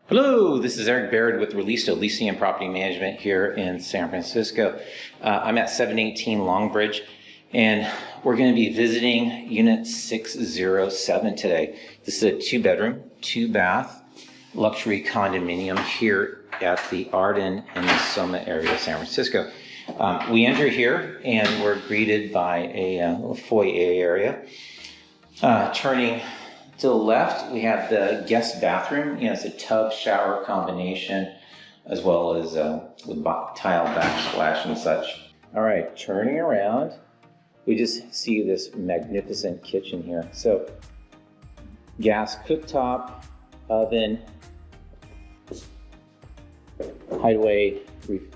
Hello, this is Eric Baird with ReLISTO, Leasing and Property Management here in San Francisco. I'm at 718 Longbridge, and we're going to be visiting Unit 607 today. This is a 2-bedroom, 2-bath luxury condominium here at the Arden and the Soma area of San Francisco. We enter here, and we're greeted by a little foyer area. Turning to the left, we have the guest bathroom. It's a tub shower combination, as well as with tile backsplash and such. All right, turning around, we just see this magnificent kitchen here. So, gas cooktop, oven, hideaway,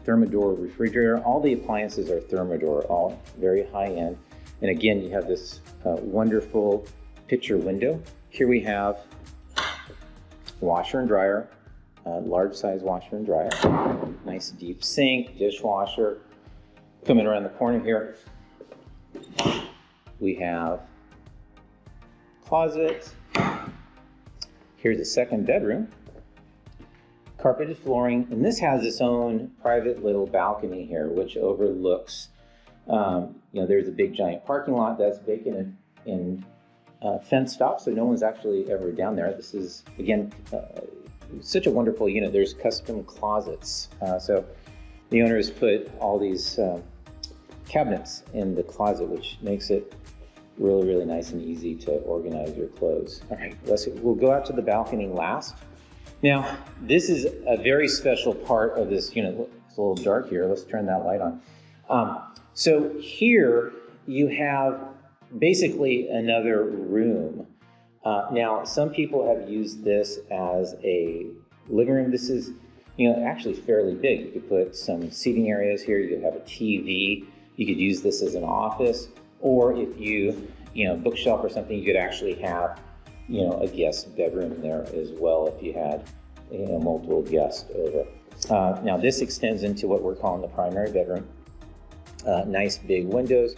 Thermador refrigerator. All the appliances are Thermador, all very high end. And again, you have this wonderful picture window. Here we have washer and dryer, large size washer and dryer, nice deep sink, dishwasher. Coming around the corner here, we have closet. Here's the second bedroom, carpeted flooring, and this has its own private little balcony here, which overlooks, there's a big giant parking lot that's vacant and fenced off, so no one's actually ever down there. This is, again, such a wonderful unit. There's custom closets. So the owner has put all these cabinets in the closet, which makes it really, really nice and easy to organize your clothes. All right, we'll go out to the balcony last. Now, this is a very special part of this unit. It's a little dark here. Let's turn that light on. So here you have basically another room. Now, some people have used this as a living room. This is, actually fairly big. You could put some seating areas here. You could have a TV. You could use this as an office, or if you, bookshelf or something, you could actually have, a guest bedroom there as well if you had, multiple guests over. Now, this extends into what we're calling the primary bedroom. Nice big windows.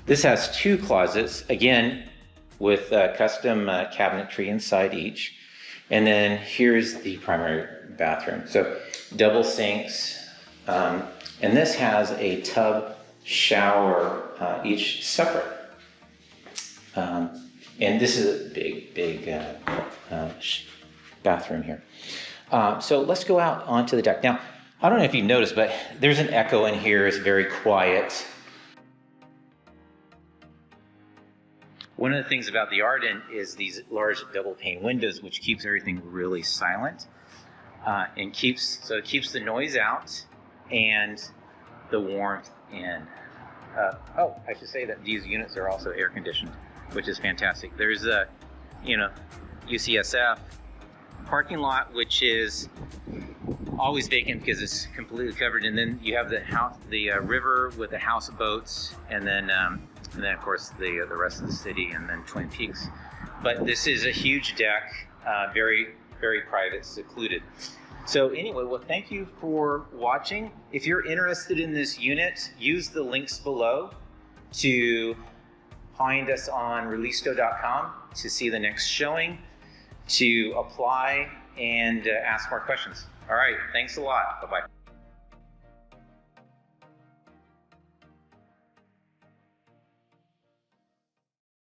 This has 2 closets, again, with custom cabinetry inside each. And then here's the primary bathroom. So double sinks. And this has a tub shower, each separate. And this is a big bathroom here. So let's go out onto the deck. Now, I don't know if you've noticed, but there's an echo in here. It's very quiet. One of the things about the Arden is these large double pane windows, which keeps everything really silent and keeps the noise out and the warmth in. I should say that these units are also air conditioned, which is fantastic. There's a, UCSF parking lot, which is always vacant because it's completely covered, and then you have the river with the houseboats, and then of course the rest of the city, and then Twin Peaks. But this is a huge deck, very, very private, secluded. So anyway, well, thank you for watching. If you're interested in this unit, use the links below to find us on ReLISTO.com to see the next showing, to apply, and ask more questions. All right, thanks a lot. Bye-bye.